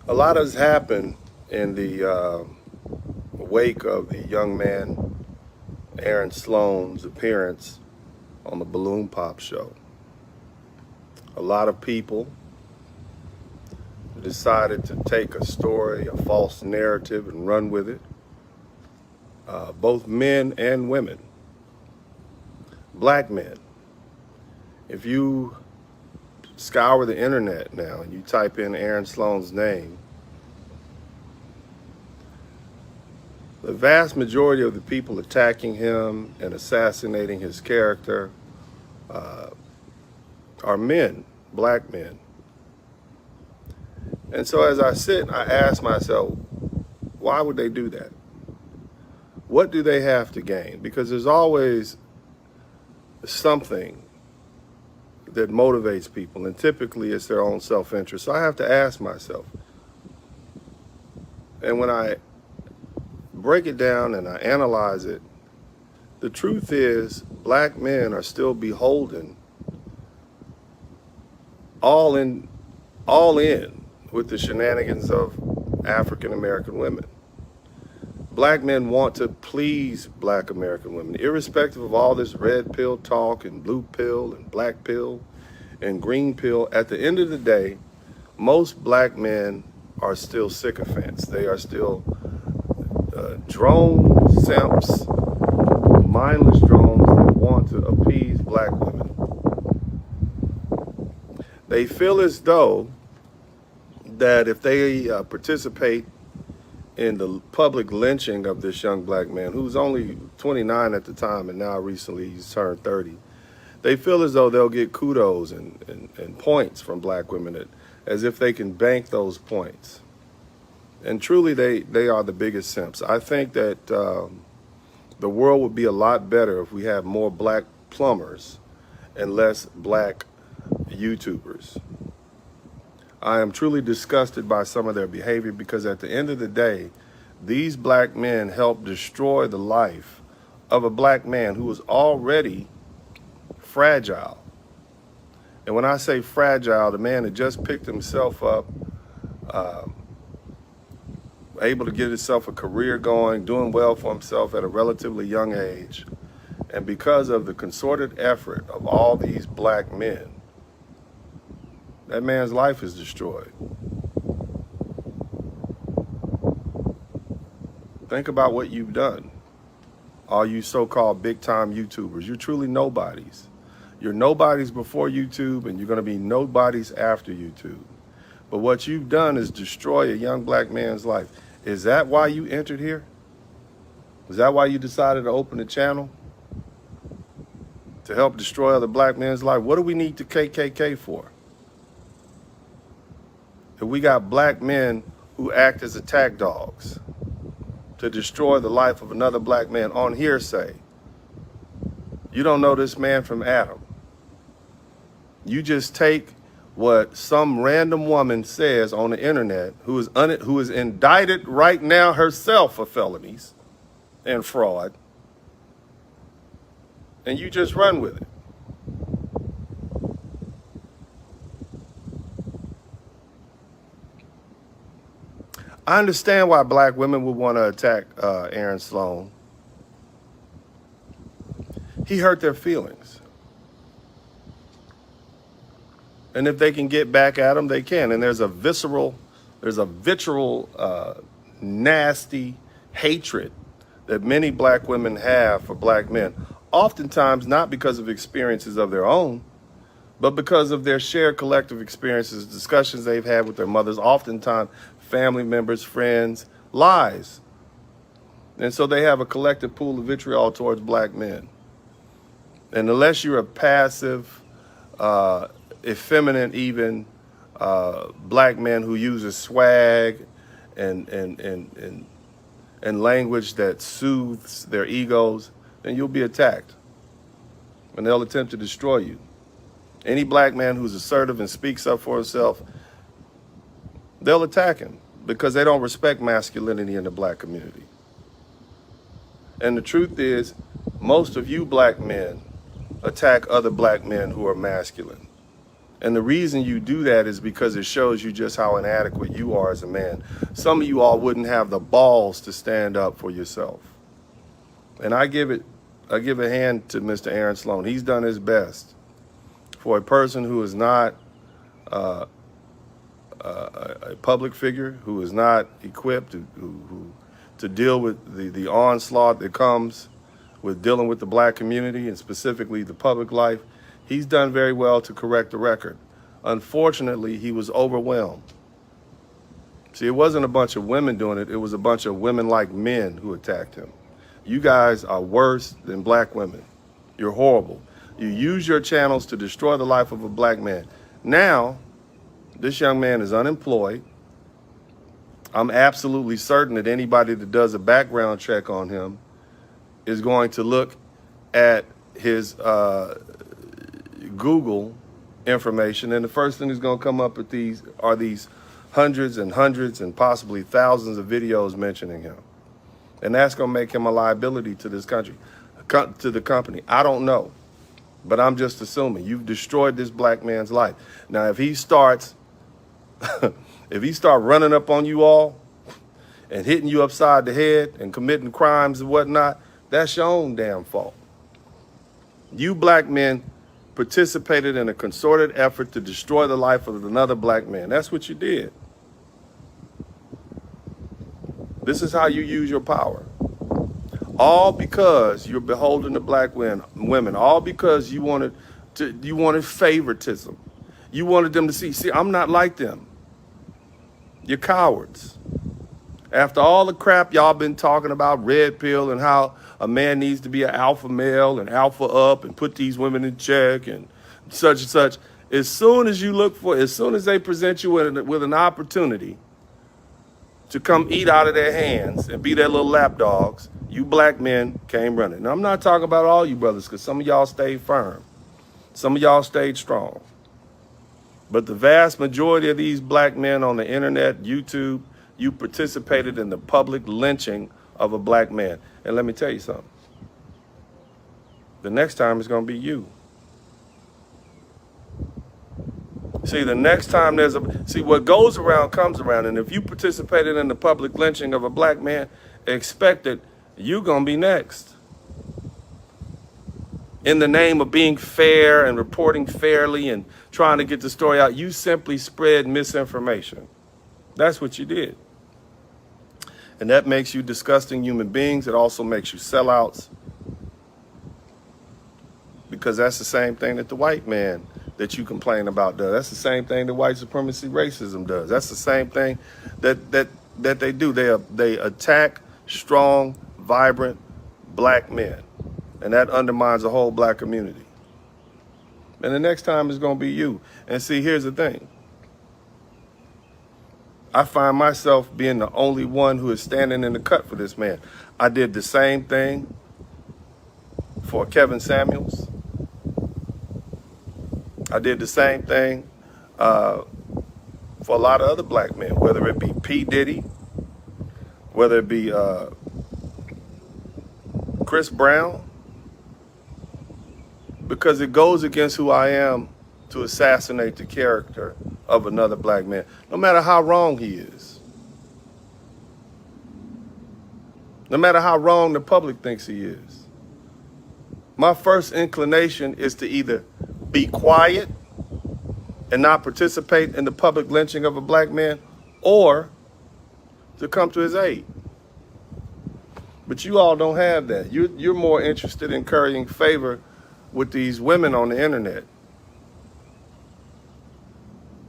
A lot has happened in the wake of the young man Aaron Sloan's appearance on the Balloon Pop show. A lot of people decided to take a story, a false narrative, and run with it. Both men and women. Black men. If you scour the internet now and you type in Aaron Sloan's name, the vast majority of the people attacking him and assassinating his character are men, black men. And so as I sit, I ask myself, why would they do that? What do they have to gain? Because there's always something that motivates people, and typically it's their own self-interest. So I have to ask myself, and when I break it down and I analyze it, the truth is black men are still beholden, all in with the shenanigans of African American women. Black men want to please black American women, irrespective of all this red pill talk and blue pill and black pill and green pill. At the end of the day, most black men are still sycophants. They are still drone simps, mindless drones that want to appease black women. They feel as though that if they participate in the public lynching of this young black man, who's only 29 at the time and now recently he's turned 30, they feel as though they'll get kudos and points from black women, as if they can bank those points. And truly, they are the biggest simps. I think that the world would be a lot better if we had more black plumbers and less black YouTubers. I am truly disgusted by some of their behavior, because at the end of the day, these black men help destroy the life of a black man who was already fragile. And when I say fragile, the man had just picked himself up, able to get himself a career going, doing well for himself at a relatively young age. And because of the concerted effort of all these black men, that man's life is destroyed. Think about what you've done. All you so-called big-time YouTubers, you're truly nobodies. You're nobodies before YouTube, and you're going to be nobodies after YouTube. But what you've done is destroy a young black man's life. Is that why you entered here? Is that why you decided to open a channel? To help destroy other black men's life? What do we need the KKK for? If we got black men who act as attack dogs to destroy the life of another black man on hearsay. You don't know this man from Adam. You just take what some random woman says on the internet, who is indicted right now herself for felonies and fraud, and you just run with it. I understand why black women would want to attack Aaron Sloan. He hurt their feelings. And if they can get back at him, they can. And there's a visceral, nasty hatred that many black women have for black men. Oftentimes not because of experiences of their own, but because of their shared collective experiences, discussions they've had with their mothers, oftentimes family members, friends, lies. And so they have a collective pool of vitriol towards black men. And unless you're a passive, effeminate even, black man who uses swag and language that soothes their egos, then you'll be attacked. And they'll attempt to destroy you. Any black man who's assertive and speaks up for himself, they'll attack him because they don't respect masculinity in the black community. And the truth is, most of you black men attack other black men who are masculine. And the reason you do that is because it shows you just how inadequate you are as a man. Some of you all wouldn't have the balls to stand up for yourself. And I give a hand to Mr. Aaron Sloan. He's done his best for a person who is not a public figure, who is not equipped to deal with the onslaught that comes with dealing with the black community and specifically the public life. He's done very well to correct the record. Unfortunately, he was overwhelmed. See, it wasn't a bunch of women doing it. It was a bunch of women-like men who attacked him. You guys are worse than black women. You're horrible. You use your channels to destroy the life of a black man. Now, this young man is unemployed. I'm absolutely certain that anybody that does a background check on him is going to look at his Google information, and the first thing that's going to come up with these hundreds and possibly thousands of videos mentioning him. And that's going to make him a liability to this country, to the company. I don't know, but I'm just assuming you've destroyed this black man's life. Now, if he starts running up on you all and hitting you upside the head and committing crimes and whatnot, that's your own damn fault. You black men participated in a concerted effort to destroy the life of another black man. That's what you did. This is how you use your power. All because you're beholden to black women. All because you wanted favoritism. You wanted them to see, I'm not like them. You're cowards. After all the crap y'all been talking about, red pill, and how a man needs to be an alpha male and alpha up and put these women in check and such, as soon as they present you with an opportunity to come eat out of their hands and be their little lapdogs, you black men came running. Now, I'm not talking about all you brothers, because some of y'all stayed firm. Some of y'all stayed strong. But the vast majority of these black men on the internet, YouTube, you participated in the public lynching of a black man. And let me tell you something. The next time it's going to be you. See, the next time what goes around comes around. And if you participated in the public lynching of a black man, expect that you're going to be next. In the name of being fair and reporting fairly and trying to get the story out, you simply spread misinformation. That's what you did. And that makes you disgusting human beings. It also makes you sellouts. Because that's the same thing that the white man that you complain about does. That's the same thing that white supremacy racism does. That's the same thing that they do. They attack strong, vibrant black men. And that undermines the whole black community. And the next time it's going to be you. And see, here's the thing. I find myself being the only one who is standing in the cut for this man. I did the same thing for Kevin Samuels. I did the same thing for a lot of other black men, whether it be P. Diddy, whether it be Chris Brown, because it goes against who I am to assassinate the character of another black man, no matter how wrong he is. No matter how wrong the public thinks he is. My first inclination is to either be quiet and not participate in the public lynching of a black man, or to come to his aid. But you all don't have that. You're more interested in currying favor with these women on the internet.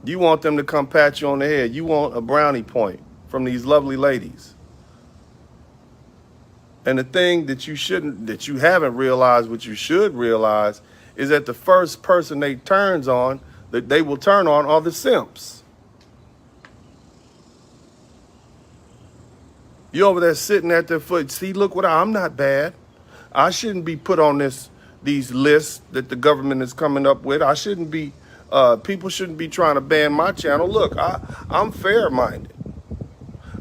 You want them to come pat you on the head. You want a brownie point from these lovely ladies. And the thing that you haven't realized, what you should realize, is that the first person they will turn on are the simps. You over there sitting at their foot. See, look I'm not bad. I shouldn't be put on these lists that the government is coming up with. I shouldn't be. People shouldn't be trying to ban my channel. Look, I'm fair-minded.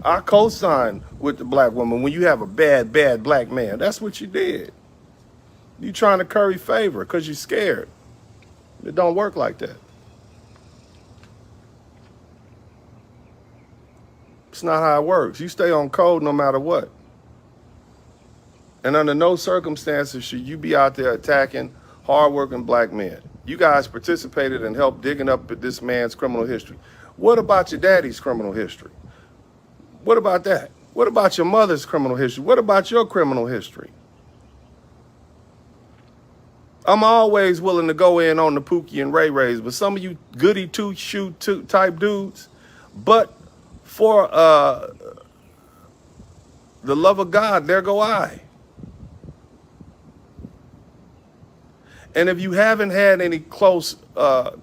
I co-sign with the black woman when you have a bad black man. That's what you did. You trying to curry favor because you're scared. It don't work like that. It's not how it works. You stay on code no matter what. And under no circumstances should you be out there attacking hardworking black men. You guys participated and helped digging up this man's criminal history. What about your daddy's criminal history? What about that? What about your mother's criminal history? What about your criminal history? I'm always willing to go in on the Pookie and Ray Rays, but some of you goody two-shoe type dudes, but for the love of God, there go I. And if you haven't had any close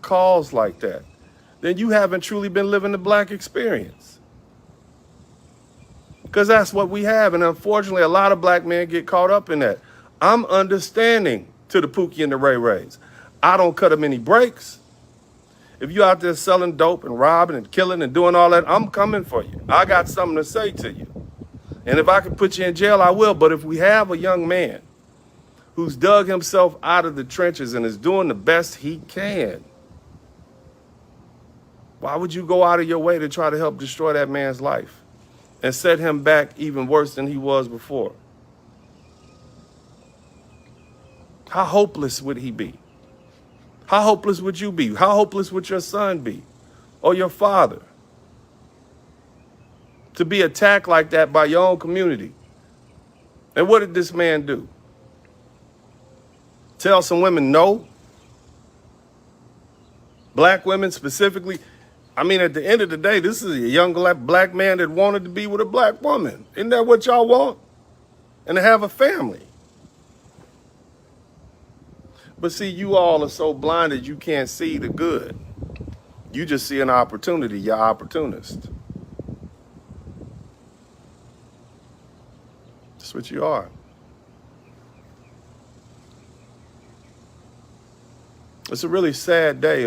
calls like that, then you haven't truly been living the black experience. Because that's what we have. And unfortunately, a lot of black men get caught up in that. I'm understanding to the Pookie and the Ray Rays. I don't cut them any breaks. If you out there selling dope and robbing and killing and doing all that, I'm coming for you. I got something to say to you. And if I can put you in jail, I will. But if we have a young man who's dug himself out of the trenches and is doing the best he can, why would you go out of your way to try to help destroy that man's life and set him back even worse than he was before? How hopeless would he be? How hopeless would you be? How hopeless would your son be or your father to be attacked like that by your own community? And what did this man do? Tell some women no? Black women specifically? I mean, at the end of the day, this is a young black man that wanted to be with a black woman. Isn't that what y'all want? And to have a family. But see, you all are so blinded you can't see the good. You just see an opportunity. You're opportunist. That's what you are. It's a really sad day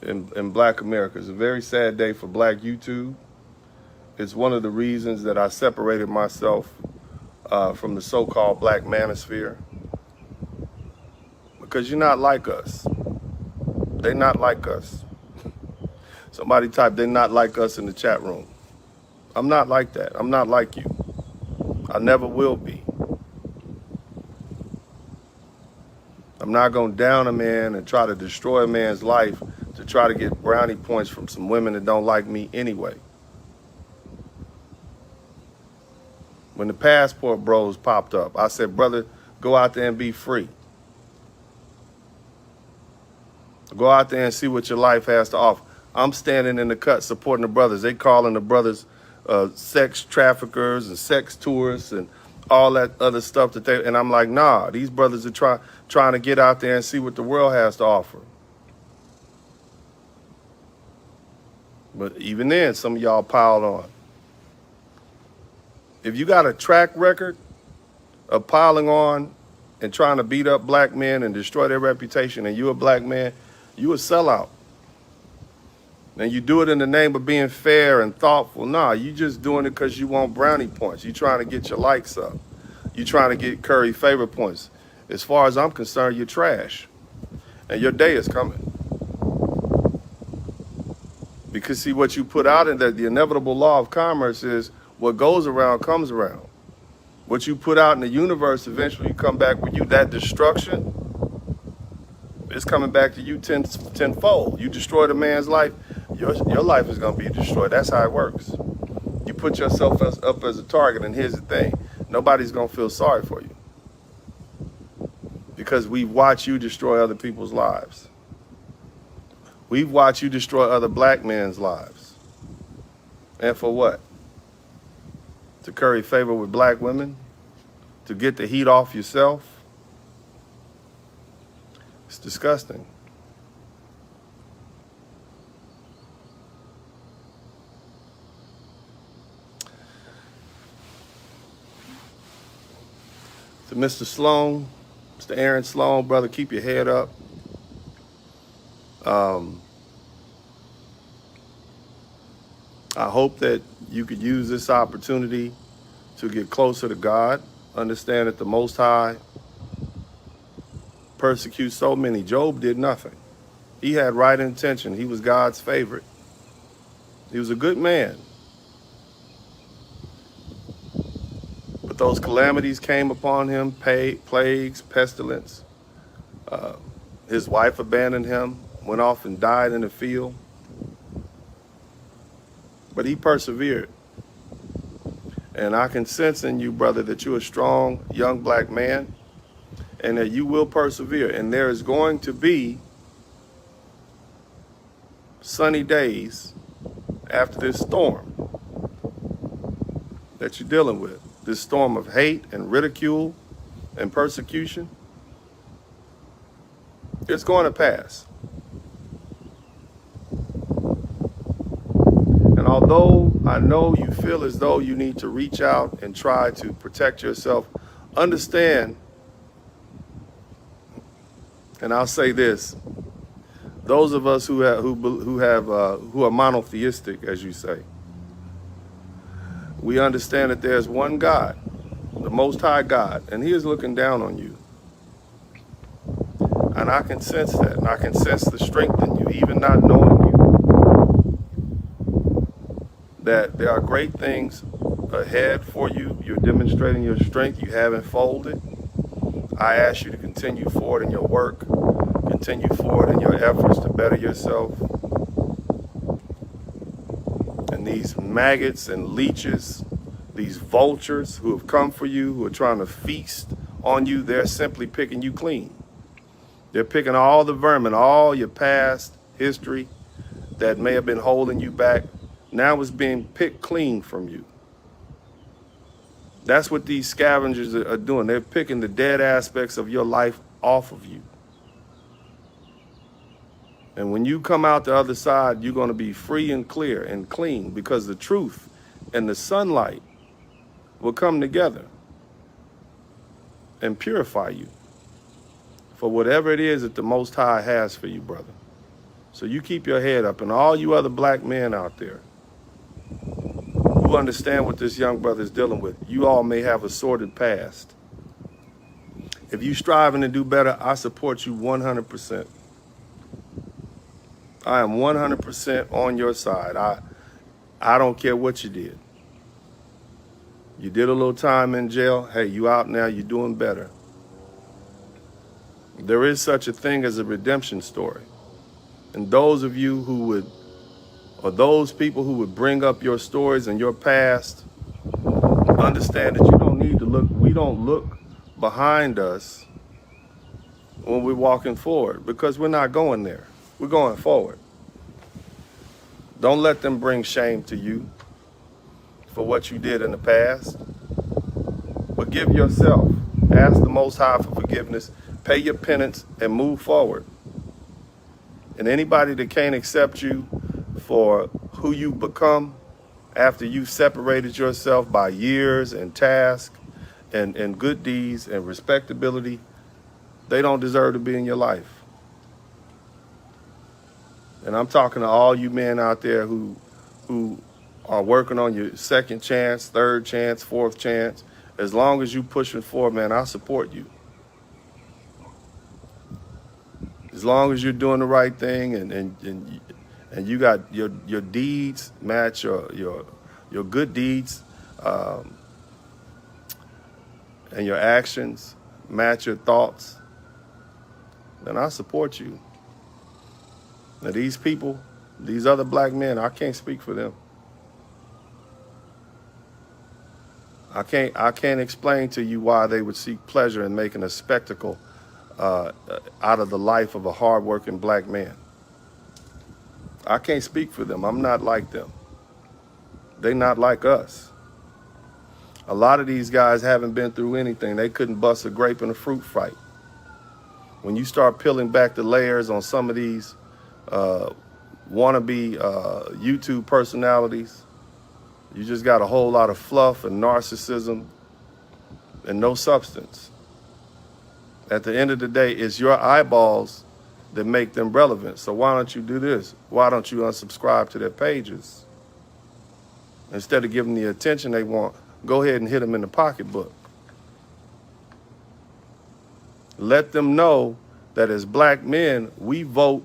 in Black America. It's a very sad day for Black YouTube. It's one of the reasons that I separated myself from the so-called Black manosphere. Because you're not like us. They're not like us. Somebody type, they're not like us in the chat room. I'm not like that. I'm not like you. I never will be. I'm not going to down a man and try to destroy a man's life to try to get brownie points from some women that don't like me anyway. When the passport bros popped up, I said, brother, go out there and be free. Go out there and see what your life has to offer. I'm standing in the cut supporting the brothers. They calling the brothers sex traffickers and sex tourists and all that other stuff that they, and I'm like, nah, these brothers are trying to get out there and see what the world has to offer. But even then, some of y'all piled on. If you got a track record of piling on and trying to beat up black men and destroy their reputation, and you're a black man, you a sellout. And you do it in the name of being fair and thoughtful. Nah, you just doing it because you want brownie points. You trying to get your likes up. You trying to get Curry favor points. As far as I'm concerned, you're trash. And your day is coming. Because see, what you put out in the inevitable law of commerce is what goes around comes around. What you put out in the universe, eventually you come back with you. That destruction, it's coming back to you tenfold. You destroyed a man's life, your life is going to be destroyed. That's how it works. You put yourself up as a target, and here's the thing. Nobody's going to feel sorry for you. Because we've watched you destroy other people's lives. We've watched you destroy other black men's lives. And for what? To curry favor with black women? To get the heat off yourself? It's disgusting. To Mr. Sloan, Mr. Aaron Sloan, brother, keep your head up. I hope that you could use this opportunity to get closer to God. Understand that the Most High persecutes so many. Job did nothing. He had right intention. He was God's favorite. He was a good man. those calamities came upon him, plagues, pestilence. His wife abandoned him, went off and died in the field. But he persevered. And I can sense in you, brother, that you're a strong young black man and that you will persevere. And there is going to be sunny days after this storm that you're dealing with. This storm of hate and ridicule and persecution. It's going to pass. And although I know you feel as though you need to reach out and try to protect yourself, understand, and I'll say this, those of us who are monotheistic, as you say, we understand that there's one God, the Most High God, and He is looking down on you. And I can sense that, and I can sense the strength in you, even not knowing you, that there are great things ahead for you. You're demonstrating your strength. You haven't folded. I ask you to continue forward in your work, continue forward in your efforts to better yourself. And these maggots and leeches, these vultures who have come for you, who are trying to feast on you, they're simply picking you clean. They're picking all the vermin, all your past history that may have been holding you back. Now it's being picked clean from you. That's what these scavengers are doing. They're picking the dead aspects of your life off of you. And when you come out the other side, you're going to be free and clear and clean, because the truth and the sunlight will come together and purify you for whatever it is that the Most High has for you, brother. So you keep your head up, and all you other black men out there who understand what this young brother is dealing with, you all may have a sordid past. If you're striving to do better, I support you 100%. I am 100% on your side. I don't care what you did. You did a little time in jail. Hey, you out now, you're doing better. There is such a thing as a redemption story. And those of you who would, or those people who would bring up your stories and your past, understand that you don't need to look, we don't look behind us when we're walking forward, because we're not going there. We're going forward. Don't let them bring shame to you for what you did in the past. Forgive yourself. Ask the Most High for forgiveness. Pay your penance and move forward. And anybody that can't accept you for who you become after you've separated yourself by years and tasks and good deeds and respectability, they don't deserve to be in your life. And I'm talking to all you men out there who are working on your second chance, third chance, fourth chance. As long as you pushing forward, man, I support you. As long as you're doing the right thing and you got your deeds match your good deeds, and your actions match your thoughts, then I support you. Now these people, these other black men, I can't speak for them. I can't explain to you why they would seek pleasure in making a spectacle out of the life of a hardworking black man. I can't speak for them. I'm not like them. They're not like us. A lot of these guys haven't been through anything. They couldn't bust a grape in a fruit fight. When you start peeling back the layers on some of these wannabe YouTube personalities, you just got a whole lot of fluff and narcissism and no substance. At the end of the day, it's your eyeballs that make them relevant. So why don't you do this? Why don't you unsubscribe to their pages? Instead of giving the attention they want, go ahead and hit them in the pocketbook. Let them know that as black men, we vote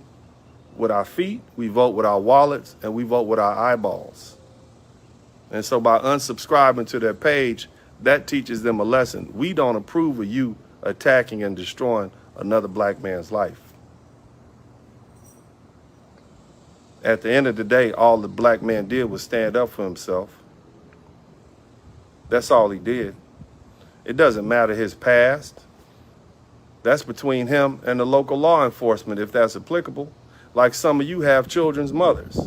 with our feet, we vote with our wallets, and we vote with our eyeballs. And so by unsubscribing to their page, that teaches them a lesson. We don't approve of you attacking and destroying another black man's life. At the end of the day, all the black man did was stand up for himself. That's all he did. It doesn't matter his past. That's between him and the local law enforcement, if that's applicable. Like some of you have children's mothers.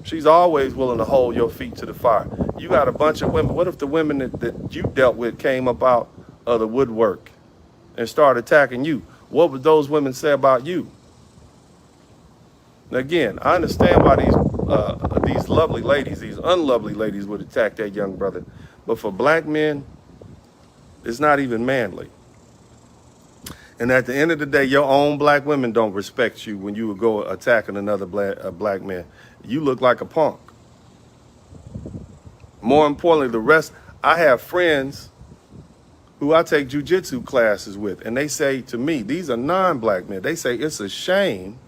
She's always willing to hold your feet to the fire. You got a bunch of women. What if the women that you dealt with came up out of the woodwork and started attacking you? What would those women say about you? Now again, I understand why these lovely ladies, these unlovely ladies would attack that young brother. But for black men, it's not even manly. And at the end of the day, your own black women don't respect you when you would go attacking another black man. You look like a punk. More importantly, the rest, I have friends who I take jujitsu classes with, and they say to me, these are non-black men, they say it's a shame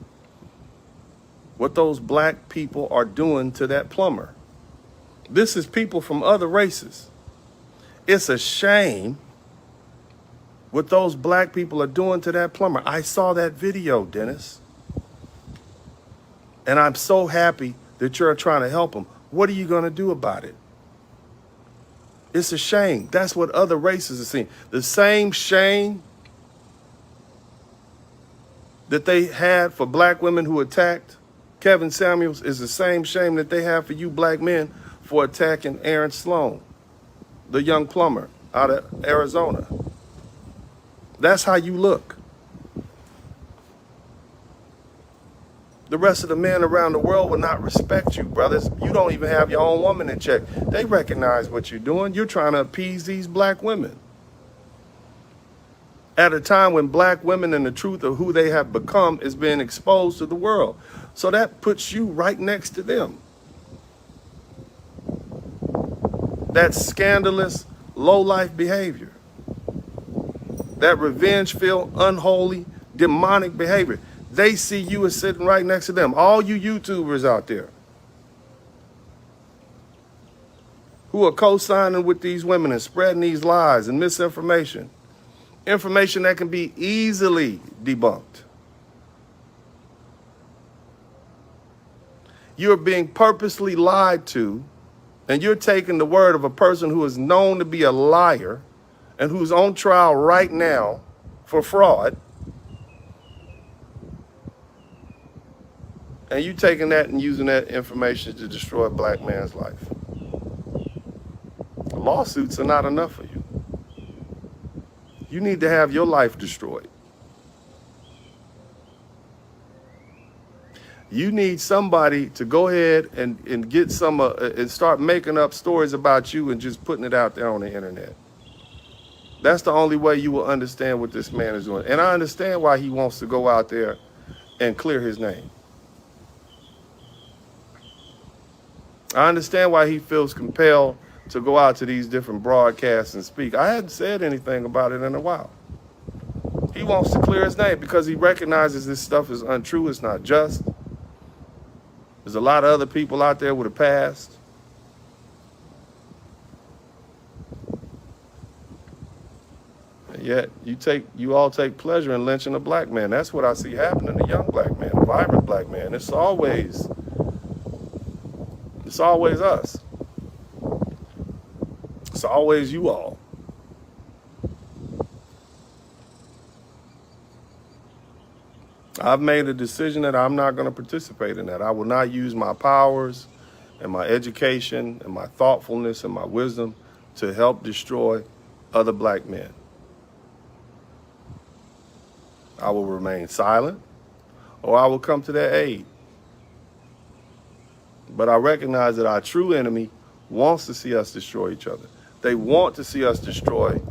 what those black people are doing to that plumber. This is people from other races. It's a shame what those black people are doing to that plumber. I saw that video, Dennis. And I'm so happy that you're trying to help him. What are you going to do about it? It's a shame. That's what other races are seeing. The same shame that they had for black women who attacked Kevin Samuels is the same shame that they have for you black men for attacking Aaron Sloan, the young plumber out of Arizona. That's how you look. The rest of the men around the world will not respect you, brothers. You don't even have your own woman in check. They recognize what you're doing. You're trying to appease these black women. At a time when black women and the truth of who they have become is being exposed to the world. So that puts you right next to them. That scandalous, low-life behavior. That revenge-filled, unholy, demonic behavior. They see you as sitting right next to them. All you YouTubers out there who are co-signing with these women and spreading these lies and misinformation. Information that can be easily debunked. You're being purposely lied to, and you're taking the word of a person who is known to be a liar and who's on trial right now for fraud. And you taking that and using that information to destroy a black man's life. Lawsuits are not enough for you. You need to have your life destroyed. You need somebody to go ahead and get some and start making up stories about you and just putting it out there on the internet. That's the only way you will understand what this man is doing. And I understand why he wants to go out there and clear his name. I understand why he feels compelled to go out to these different broadcasts and speak. I hadn't said anything about it in a while. He wants to clear his name because he recognizes this stuff is untrue, it's not just. There's a lot of other people out there with a past. And yet you all take pleasure in lynching a black man. That's what I see happening, a young black man, a vibrant black man. It's always us. It's always you all. I've made a decision that I'm not going to participate in that. I will not use my powers and my education and my thoughtfulness and my wisdom to help destroy other black men. I will remain silent or I will come to their aid. But I recognize that our true enemy wants to see us destroy each other. They want to see us destroy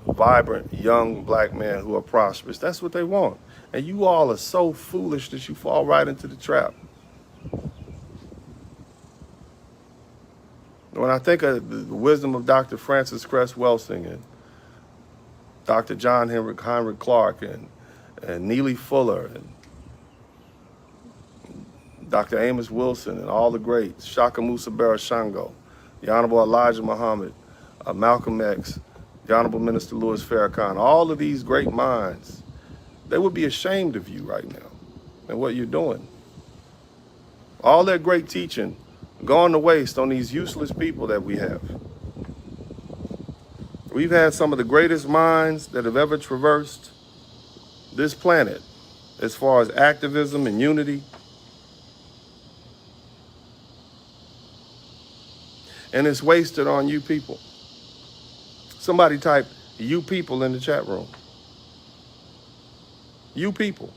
vibrant, young black men who are prosperous. That's what they want. And you all are so foolish that you fall right into the trap. When I think of the wisdom of Dr. Francis Cress Welsing and Dr. John Heinrich Clark and Neely Fuller and Dr. Amos Wilson and all the greats, Shaka Musa Barashango, the Honorable Elijah Muhammad, Malcolm X, the Honorable Minister Louis Farrakhan, all of these great minds, they would be ashamed of you right now and what you're doing. All that great teaching gone to waste on these useless people that we have. We've had some of the greatest minds that have ever traversed this planet as far as activism and unity. And it's wasted on you people. Somebody type "you people" in the chat room. You people.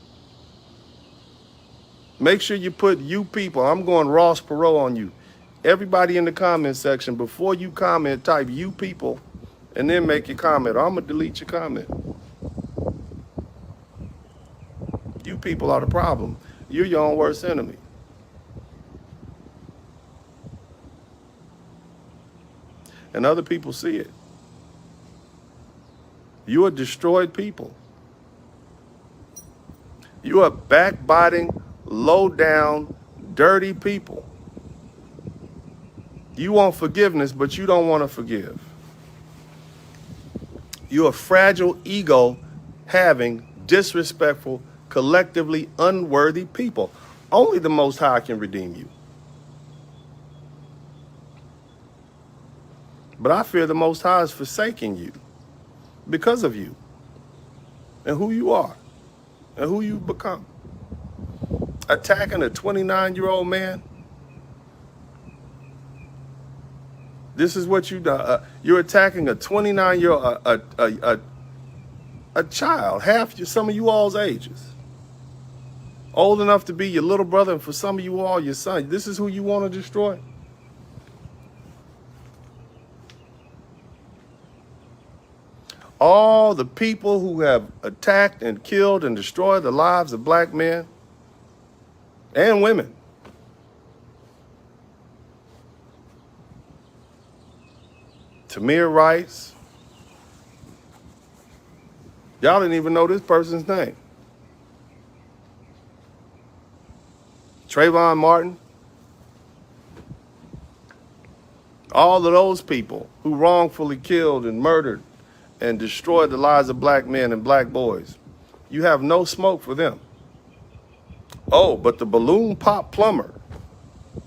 Make sure you put "you people." I'm going Ross Perot on you. Everybody in the comment section, before you comment, type "you people" and then make your comment. I'm going to delete your comment. You people are the problem. You're your own worst enemy. And other people see it. You are destroyed people. You are backbiting, low down, dirty people. You want forgiveness, but you don't want to forgive. You're a fragile, ego-having, disrespectful, collectively unworthy people. Only the Most High can redeem you. But I fear the Most High is forsaking you because of you and who you are and who you've become. Attacking a 29-year-old man. This is what you do. You're attacking a 29-year-old, a child, some of you all's ages. Old enough to be your little brother, and for some of you all, your son. This is who you want to destroy? All the people who have attacked and killed and destroyed the lives of black men and women. Tamir Rice. Y'all didn't even know this person's name. Trayvon Martin. All of those people who wrongfully killed and murdered and destroyed the lives of black men and black boys. You have no smoke for them. Oh, but the balloon pop plumber.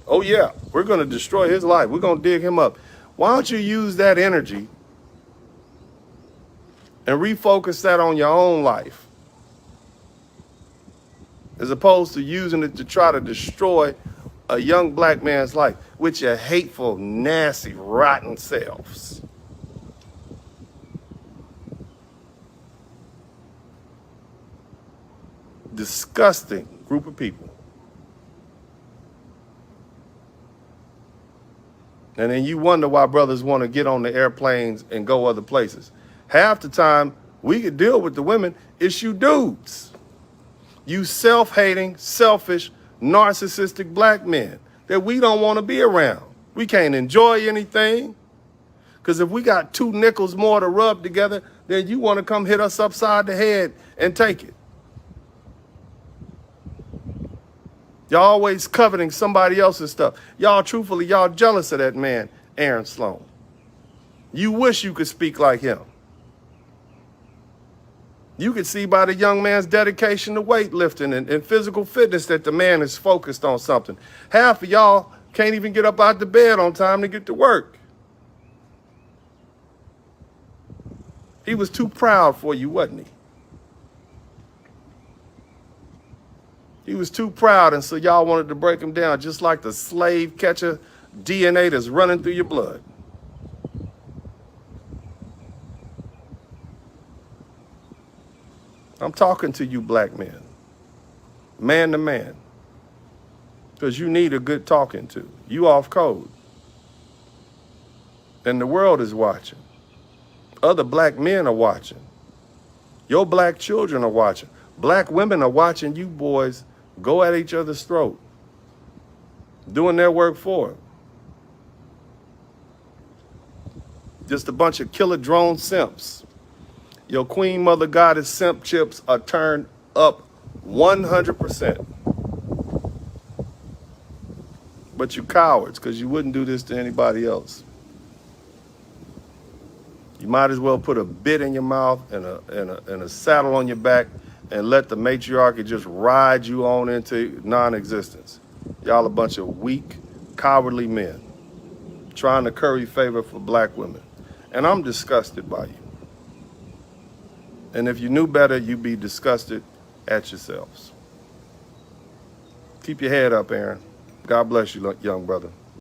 Oh yeah, we're going to destroy his life. We're going to dig him up. Why don't you use that energy and refocus that on your own life, as opposed to using it to try to destroy a young black man's life with your hateful, nasty, rotten selves. Disgusting group of people. And then you wonder why brothers want to get on the airplanes and go other places. Half the time, we could deal with the women. It's you dudes. You self-hating, selfish, narcissistic black men that we don't want to be around. We can't enjoy anything. Because if we got 2 nickels more to rub together, then you want to come hit us upside the head and take it. Y'all always coveting somebody else's stuff. Y'all, truthfully, y'all jealous of that man, Aaron Sloan. You wish you could speak like him. You could see by the young man's dedication to weightlifting and physical fitness that the man is focused on something. Half of y'all can't even get up out the bed on time to get to work. He was too proud for you, wasn't he? He was too proud, and so y'all wanted to break him down, just like the slave catcher DNA that's running through your blood. I'm talking to you black men, man to man, because you need a good talking to. You off code. And the world is watching. Other black men are watching. Your black children are watching. Black women are watching you boys go at each other's throat, doing their work for them. Just a bunch of killer drone simps. Your queen mother goddess simp chips are turned up 100%. But you cowards, because you wouldn't do this to anybody else. You might as well put a bit in your mouth and a saddle on your back and let the matriarchy just ride you on into non-existence. Y'all a bunch of weak, cowardly men trying to curry favor for black women. And I'm disgusted by you. And if you knew better, you'd be disgusted at yourselves. Keep your head up, Aaron. God bless you, young brother.